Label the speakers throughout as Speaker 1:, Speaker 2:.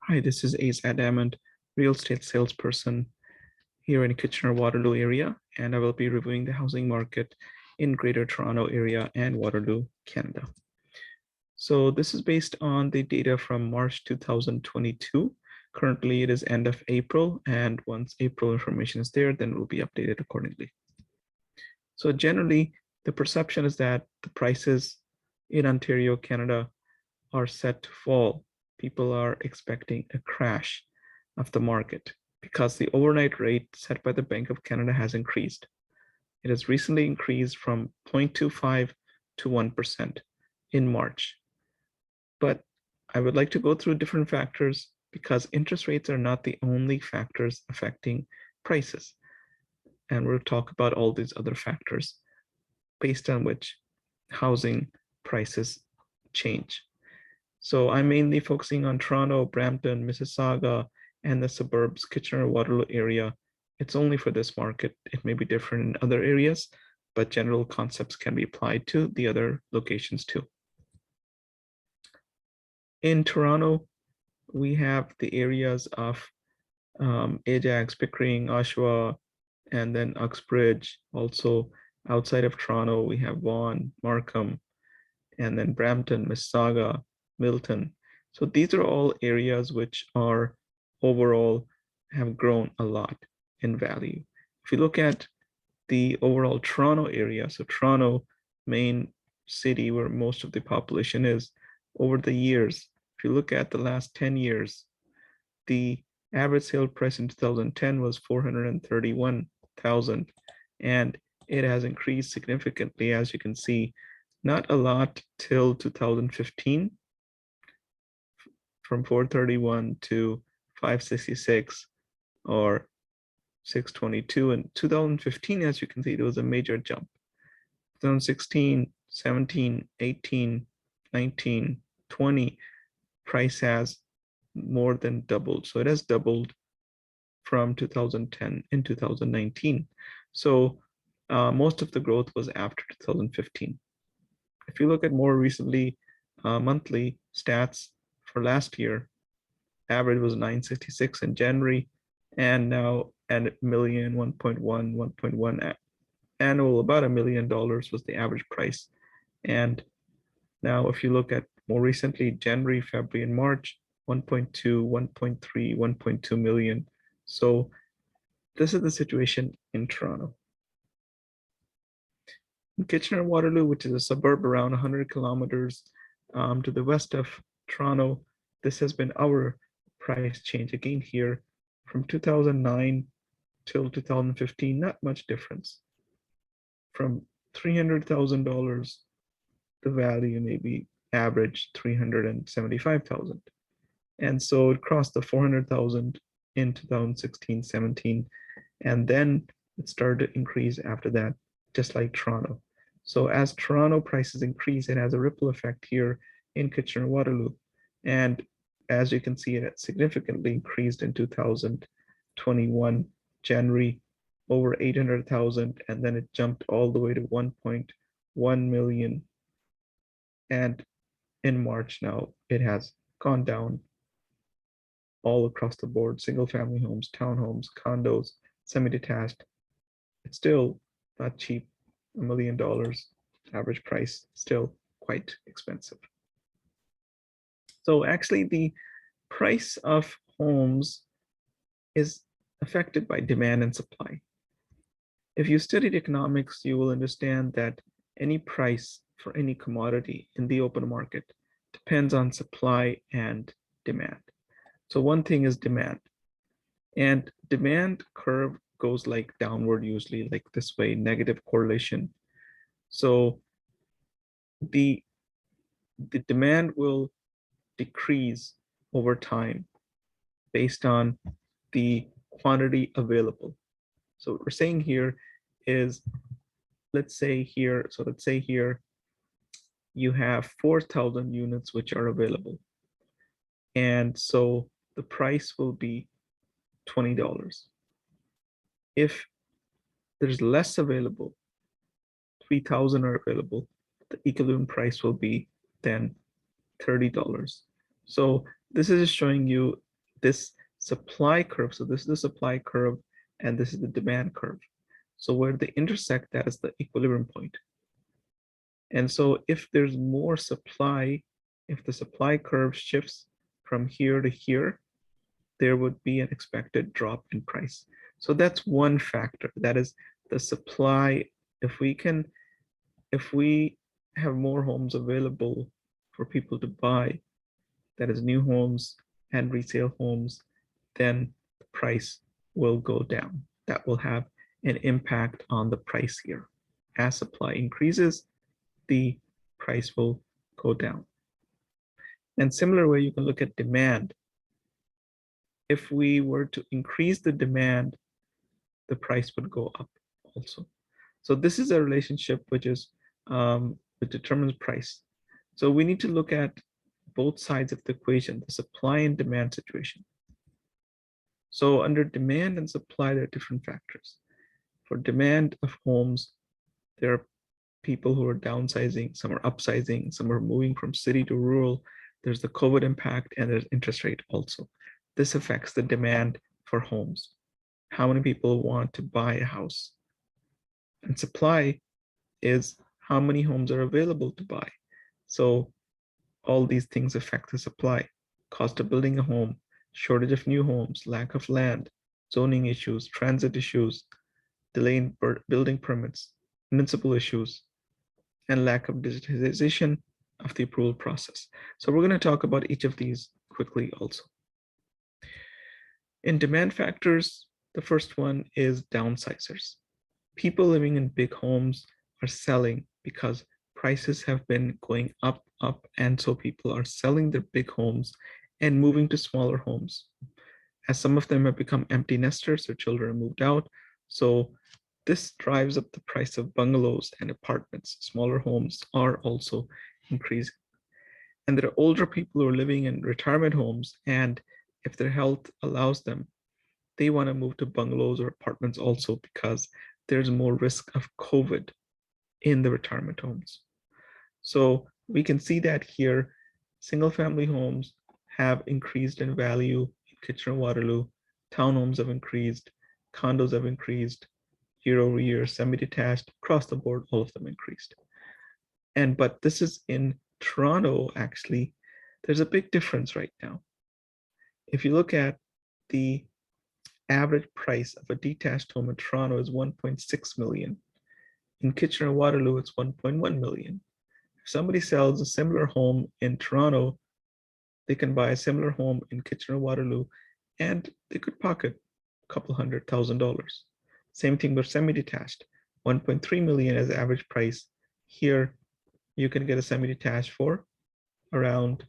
Speaker 1: Hi, this is Ace Adamant, real estate salesperson here in Kitchener-Waterloo area, and I will be reviewing the housing market in Greater Toronto area and Waterloo, Canada. So this is based on the data from March 2022. Currently, it is end of April, and once April information is there, then it will be updated accordingly. So generally, the perception is that the prices in Ontario, Canada are set to fall. People are expecting a crash of the market because the overnight rate set by the Bank of Canada has increased. It has recently increased from 0.25 to 1% in March. But I would like to go through different factors because interest rates are not the only factors affecting prices. And we'll talk about all these other factors based on which housing prices change. So I'm mainly focusing on Toronto, Brampton, Mississauga, and the suburbs, Kitchener-Waterloo area. It's only for this market. It may be different in other areas, but general concepts can be applied to the other locations too. In Toronto, we have the areas of Ajax, Pickering, Oshawa, and then Uxbridge. Also outside of Toronto, we have Vaughan, Markham, and then Brampton, Mississauga, Milton. So these are all areas which are overall have grown a lot in value. If you look at the overall Toronto area, so Toronto, main city where most of the population is, over the years, if you look at the last 10 years, the average sale price in 2010 was 431,000, and it has increased significantly, as you can see, not a lot till 2015, from 431 to 566 or 622. In 2015, as you can see, there was a major jump. 2016, 17, 18, 19, 20, price has more than doubled. So it has doubled from 2010 in 2019. So most of the growth was after 2015. If you look at more recently, monthly stats for last year, average was 966 in January, and now at million, 1.1, 1.1 annual, about $1 million was the average price. And now if you look at more recently, January, February, and March, 1.2, 1.3, 1.2 million. So this is the situation in Toronto. In Kitchener-Waterloo, which is a suburb around 100 kilometers to the west of Toronto, this has been our price change again here from 2009 till 2015, not much difference. From $300,000, the value maybe average 375,000. And so it crossed the 400,000 in 2016, 17, and then it started to increase after that, just like Toronto. So as Toronto prices increase, it has a ripple effect here in Kitchener-Waterloo. And as you can see, it significantly increased in 2021, January, over 800,000, and then it jumped all the way to 1.1 million. And in March now, it has gone down all across the board, single family homes, townhomes, condos, semi-detached. It's still not cheap, $1 million average price, still quite expensive. So actually the price of homes is affected by demand and supply. If you studied economics, you will understand that any price for any commodity in the open market depends on supply and demand. So one thing is demand, and demand curve goes like downward, usually like this way, negative correlation. So the demand will decrease over time based on the quantity available. So what we're saying here is, let's say here you have 4,000 units which are available. And so the price will be $20. If there's less available, 3,000 are available, the equivalent price will be then $30. So this is showing you this supply curve. So this is the supply curve and this is the demand curve. So where they intersect, that is the equilibrium point. And so if there's more supply, if the supply curve shifts from here to here, there would be an expected drop in price. So that's one factor. That is the supply. If we have more homes available for people to buy, that is new homes and resale homes, then the price will go down. That will have an impact on the price here. As supply increases, the price will go down. And similar way, you can look at demand. If we were to increase the demand, the price would go up also. So this is a relationship which determines price. So we need to look at both sides of the equation, the supply and demand situation. So under demand and supply, there are different factors. For demand of homes, there are people who are downsizing, some are upsizing, some are moving from city to rural. There's the COVID impact and there's interest rate also. This affects the demand for homes. How many people want to buy a house? And supply is how many homes are available to buy. So all these things affect the supply. Cost of building a home, shortage of new homes, lack of land, zoning issues, transit issues, delay in building permits, municipal issues, and lack of digitization of the approval process. So we're going to talk about each of these quickly also. In demand factors, the first one is downsizers. People living in big homes are selling because prices have been going up, and so people are selling their big homes and moving to smaller homes. As some of them have become empty nesters, their children are moved out. So this drives up the price of bungalows and apartments. Smaller homes are also increasing. And there are older people who are living in retirement homes, and if their health allows them, they want to move to bungalows or apartments also because there's more risk of COVID in the retirement homes. So we can see that here, single family homes have increased in value in Kitchener-Waterloo, townhomes have increased, condos have increased, year over year, semi-detached, across the board, all of them increased. But this is in Toronto, actually, there's a big difference right now. If you look at the average price of a detached home in Toronto is 1.6 million. In Kitchener-Waterloo, it's 1.1 million. If somebody sells a similar home in Toronto, they can buy a similar home in Kitchener-Waterloo, and they could pocket a couple $100,000. Same thing with semi-detached, 1.3 million as average price. Here, you can get a semi-detached for around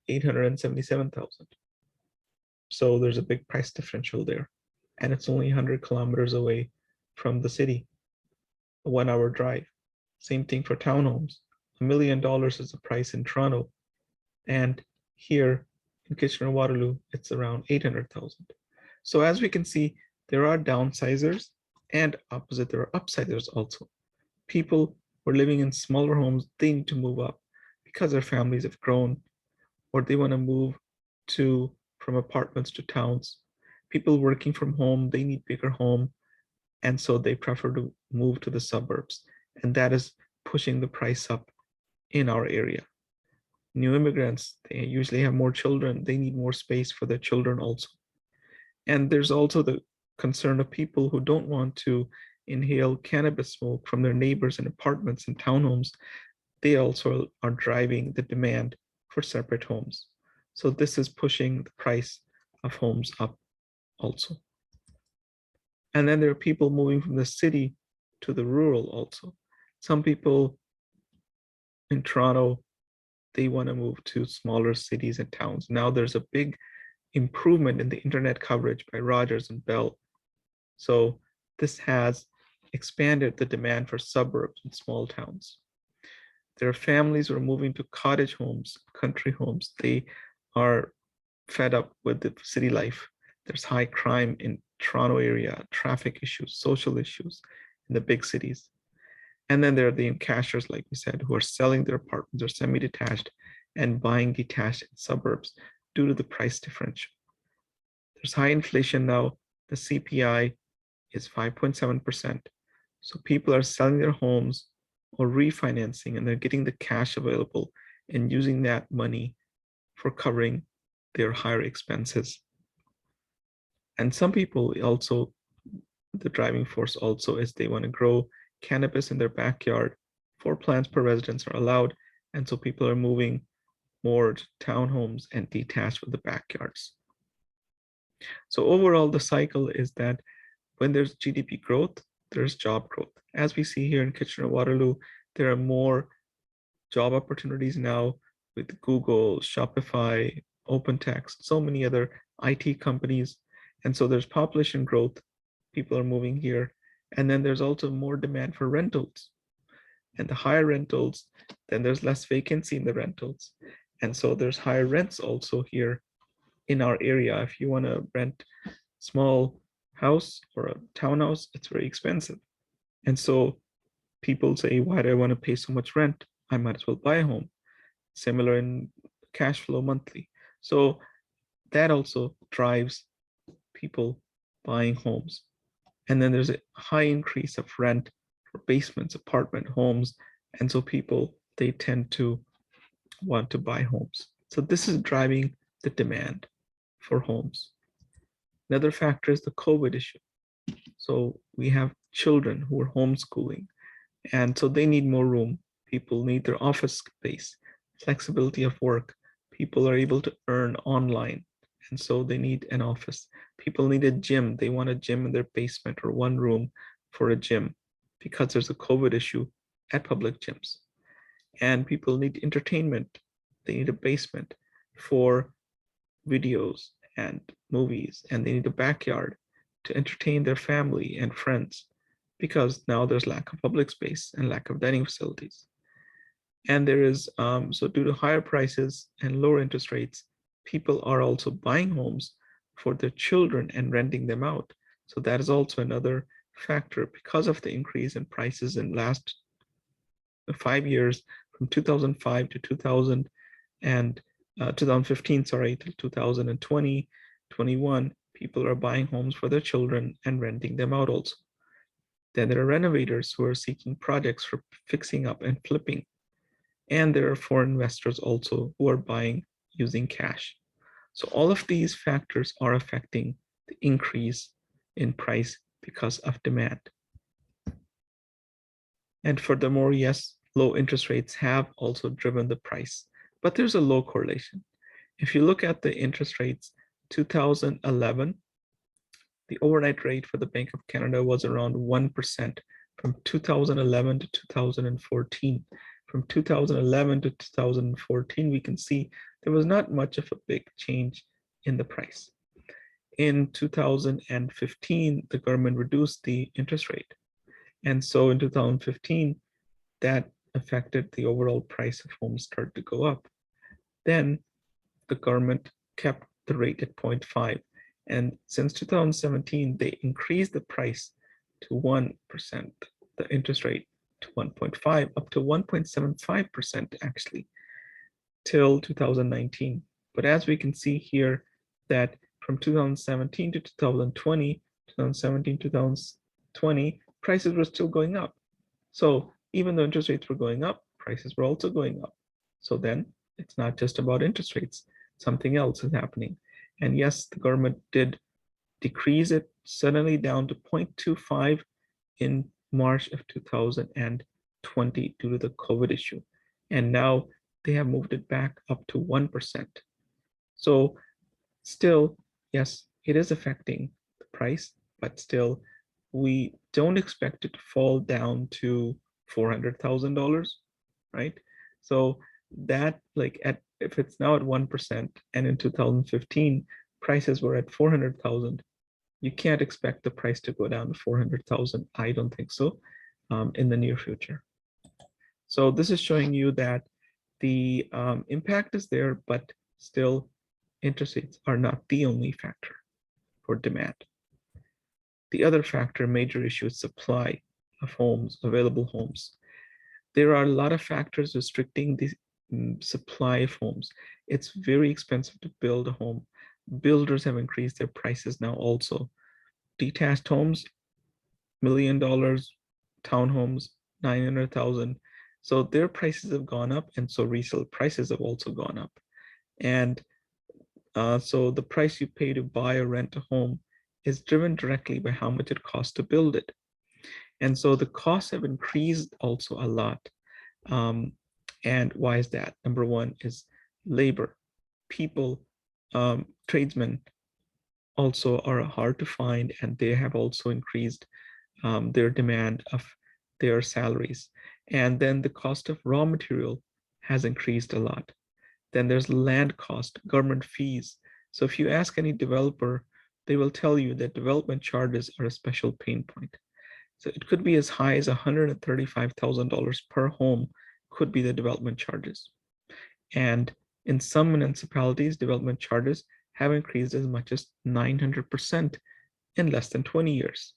Speaker 1: 877,000. So there's a big price differential there. And it's only 100 kilometers away from the city, a 1-hour drive. Same thing for townhomes. $1 million is the price in Toronto. And here in Kitchener-Waterloo, it's around 800,000. So as we can see, there are downsizers, and opposite, there are upsizers also. People who are living in smaller homes, they need to move up because their families have grown, or they want to move from apartments to towns. People working from home, they need bigger home, and so they prefer to move to the suburbs, and that is pushing the price up in our area. New immigrants, they usually have more children, they need more space for their children also. And there's also the concern of people who don't want to inhale cannabis smoke from their neighbors in apartments and townhomes. They also are driving the demand for separate homes. So this is pushing the price of homes up also. And then there are people moving from the city to the rural also. Some people in Toronto, they want to move to smaller cities and towns. Now there's a big improvement in the internet coverage by Rogers and Bell. So this has expanded the demand for suburbs and small towns. There are families who are moving to cottage homes, country homes. They are fed up with the city life. There's high crime in Toronto area, traffic issues, social issues in the big cities. And then there are the encashers, like we said, who are selling their apartments or semi-detached and buying detached in suburbs due to the price differential. There's high inflation now. The CPI is 5.7%. So people are selling their homes or refinancing, and they're getting the cash available and using that money for covering their higher expenses. And some people also, the driving force also is they want to grow cannabis in their backyard. 4 plants per residence are allowed. And so people are moving more to townhomes and detached with the backyards. So overall, the cycle is that when there's GDP growth, there's job growth. As we see here in Kitchener-Waterloo, there are more job opportunities now with Google, Shopify, OpenText, so many other IT companies. And so there's population growth. People are moving here. And then there's also more demand for rentals. And the higher rentals, then there's less vacancy in the rentals. And so there's higher rents also here in our area. If you want to rent small house or a townhouse, it's very expensive. And so people say, why do I want to pay so much rent? I might as well buy a home. Similar in cash flow monthly. So that also drives people buying homes. And then there's a high increase of rent for basements, apartment homes. And so people, they tend to want to buy homes. So this is driving the demand for homes. Another factor is the COVID issue. So we have children who are homeschooling, and so they need more room. People need their office space, flexibility of work. People are able to earn online, and so they need an office. People need a gym. They want a gym in their basement or one room for a gym because there's a COVID issue at public gyms. And people need entertainment. They need a basement for videos and movies, and they need a backyard to entertain their family and friends because now there's lack of public space and lack of dining facilities. And there is, so due to higher prices and lower interest rates, people are also buying homes for their children and renting them out. So that is also another factor because of the increase in prices in last 5 years from 2005 to 2000 and 2015, sorry, till 2020, 21, people are buying homes for their children and renting them out also. Then there are renovators who are seeking projects for fixing up and flipping. And there are foreign investors also who are buying using cash. So all of these factors are affecting the increase in price because of demand. And furthermore, yes, low interest rates have also driven the price, but there's a low correlation. If you look at the interest rates, 2011, the overnight rate for the Bank of Canada was around 1% from 2011 to 2014. From 2011 to 2014, we can see there was not much of a big change in the price. In 2015, the government reduced the interest rate. And so in 2015, that affected the overall price of homes started to go up. Then the government kept the rate at 0.5. And since 2017, they increased the price to 1%, the interest rate to 1.5, up to 1.75% actually, till 2019. But as we can see here, that from 2017 to 2020, 2017 to 2020, prices were still going up. So even though interest rates were going up, prices were also going up. So then it's not just about interest rates, something else is happening. And yes, the government did decrease it suddenly down to 0.25 in March of 2020 due to the COVID issue. And now they have moved it back up to 1%. So still, yes, it is affecting the price, but still, we don't expect it to fall down to $400,000, right? So that, like, if it's now at 1%, and in 2015 prices were at 400,000, you can't expect the price to go down to 400,000. I don't think so, in the near future. So this is showing you that the impact is there, but still interest rates are not the only factor for demand. The other factor, major issue, is supply of homes, available homes. There are a lot of factors restricting the supply of homes. It's very expensive to build a home. builders have increased their prices now also. Detached homes, $1 million, townhomes, 900,000. So their prices have gone up, and so resale prices have also gone up. And so the price you pay to buy or rent a home is driven directly by how much it costs to build it. And so the costs have increased also a lot. And why is that? Number one is labor. People, tradesmen also are hard to find, and they have also increased their demand of their salaries. And then the cost of raw material has increased a lot. Then there's land cost, government fees. So if you ask any developer, they will tell you that development charges are a special pain point. So it could be as high as $135,000 per home could be the development charges. And in some municipalities, development charges have increased as much as 900% in less than 20 years.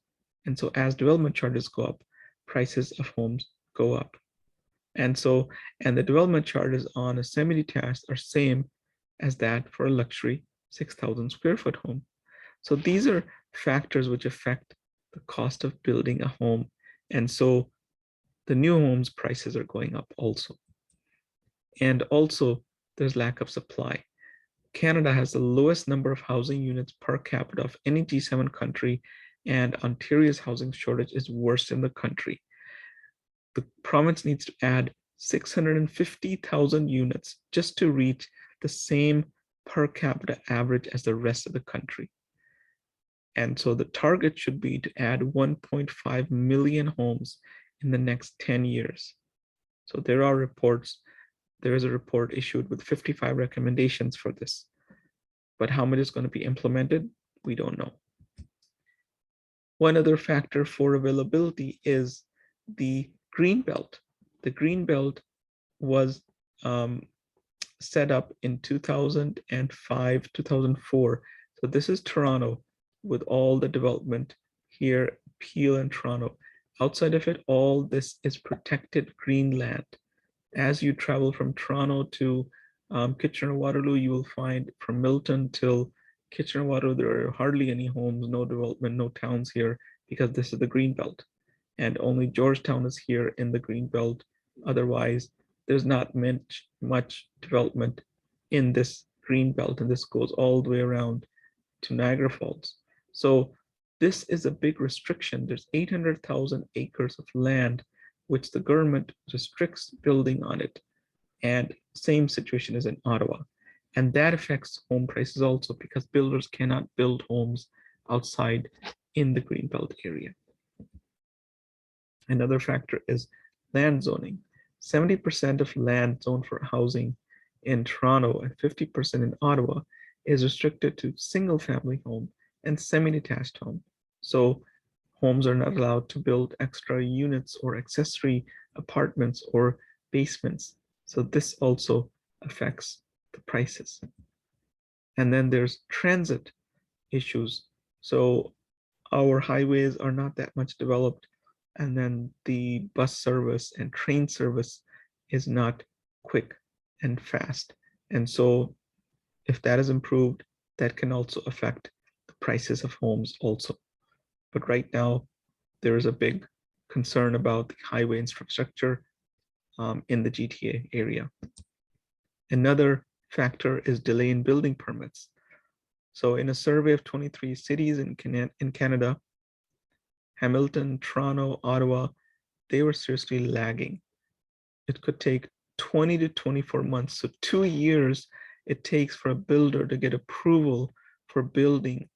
Speaker 1: And so as development charges go up, prices of homes go up. And the development charges on a semi-detached are same as that for a luxury 6,000 square foot home. So these are factors which affect the cost of building a home. And so the new homes prices are going up also. And also there's lack of supply. Canada has the lowest number of housing units per capita of any G7 country, and Ontario's housing shortage is worst in the country. The province needs to add 650,000 units just to reach the same per capita average as the rest of the country. And so the target should be to add 1.5 million homes in the next 10 years. So there is a report issued with 55 recommendations for this. But how much is going to be implemented, we don't know. One other factor for availability is the green belt. The green belt was set up in 2005, 2004. So this is Toronto with all the development here, Peel and Toronto. Outside of it, all this is protected green land. As you travel from Toronto to Kitchener-Waterloo, you will find from Milton till Kitchener-Waterloo, there are hardly any homes, no development, no towns here, because this is the green belt. And only Georgetown is here in the green belt. Otherwise, there's not much development in this green belt, and this goes all the way around to Niagara Falls. So this is a big restriction. There's 800,000 acres of land which the government restricts building on it. And same situation is in Ottawa. And that affects home prices also, because builders cannot build homes outside in the Greenbelt area. Another factor is land zoning. 70% of land zoned for housing in Toronto and 50% in Ottawa is restricted to single family home and semi-detached home. So homes are not allowed to build extra units or accessory apartments or basements. So this also affects the prices. And then there's transit issues. So our highways are not that much developed, and then the bus service and train service is not quick and fast. And so if that is improved, that can also affect the prices of homes also. But right now, there is a big concern about the highway infrastructure in the GTA area. Another factor is delay in building permits. So in a survey of 23 cities in Canada, Hamilton, Toronto, Ottawa, they were seriously lagging. It could take 20 to 24 months. So 2 years it takes for a builder to get approval for building,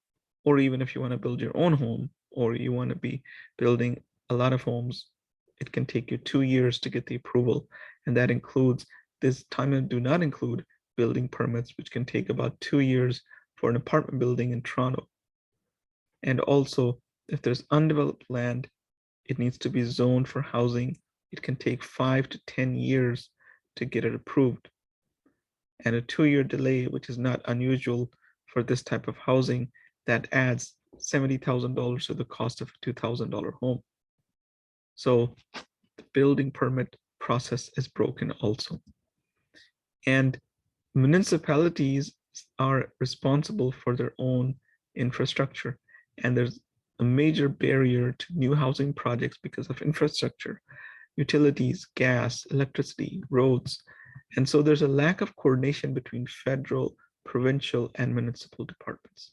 Speaker 1: or even if you want to build your own home, or you want to be building a lot of homes, it can take you 2 years to get the approval. And that includes, this time do not include building permits, which can take about 2 years for an apartment building in Toronto. And also, if there's undeveloped land, it needs to be zoned for housing. It can take 5 to 10 years to get it approved. And a 2-year delay, which is not unusual for this type of housing, that adds $70,000 to the cost of a $2,000 home. So the building permit process is broken also. And municipalities are responsible for their own infrastructure. And there's a major barrier to new housing projects because of infrastructure, utilities, gas, electricity, roads. And so there's a lack of coordination between federal, provincial, and municipal departments.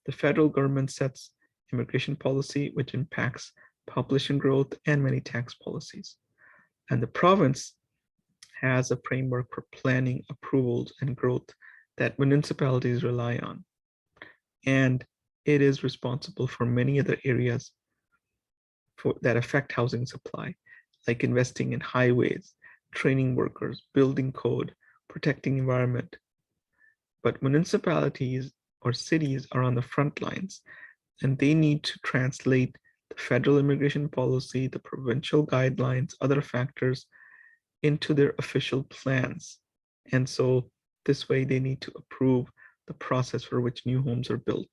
Speaker 1: The federal government sets immigration policy, which impacts population growth and many tax policies. And the province has a framework for planning, approvals, and growth that municipalities rely on. And it is responsible for many other areas that affect housing supply, like investing in highways, training workers, building code, protecting environment. But municipalities or cities are on the front lines, and they need to translate the federal immigration policy, the provincial guidelines, other factors into their official plans. And so this way they need to approve the process for which new homes are built.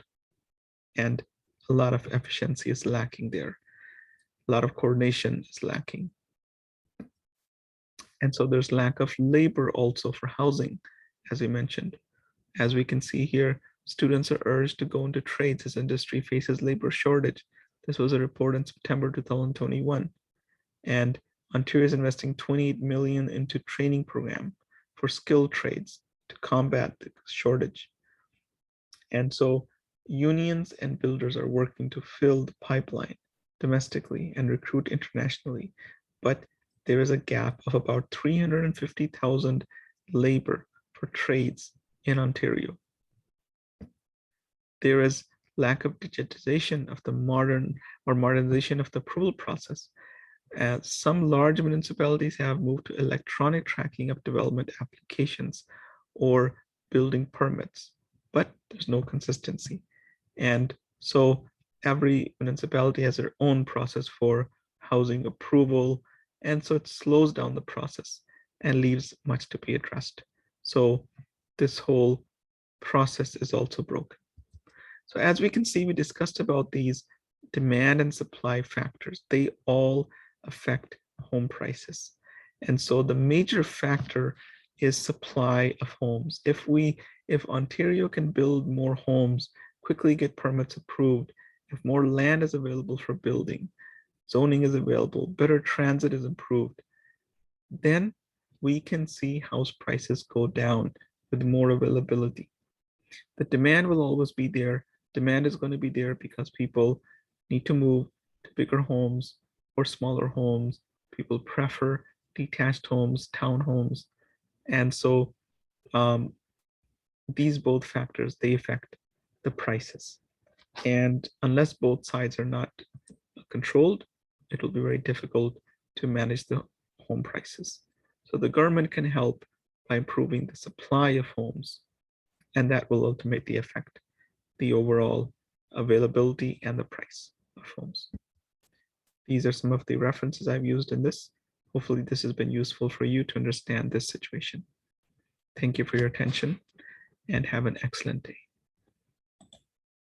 Speaker 1: And a lot of efficiency is lacking there. A lot of coordination is lacking. And so there's lack of labor also for housing, as we mentioned. As we can see here, students are urged to go into trades as industry faces labor shortage. This was a report in September 2021. And Ontario is investing $28 million into training program for skilled trades to combat the shortage. And so unions and builders are working to fill the pipeline domestically and recruit internationally. But there is a gap of about 350,000 labor for trades in Ontario. There is lack of digitization of the modernization of the approval process. As some large municipalities have moved to electronic tracking of development applications or building permits, but there's no consistency. And so every municipality has their own process for housing approval. And so it slows down the process and leaves much to be addressed. So this whole process is also broken. So as we can see, we discussed about these demand and supply factors. They all affect home prices. And so the major factor is supply of homes. If Ontario can build more homes, quickly get permits approved, if more land is available for building, zoning is available, better transit is improved, then we can see house prices go down with more availability. The demand will always be there. Demand is going to be there because people need to move to bigger homes or smaller homes. People prefer detached homes, townhomes. And so these both factors, they affect the prices. And unless both sides are not controlled, it will be very difficult to manage the home prices. So the government can help by improving the supply of homes, and that will ultimately affect the overall availability and the price of homes. These are some of the references I've used in this. Hopefully this has been useful for you to understand this situation. Thank you for your attention and have an excellent day.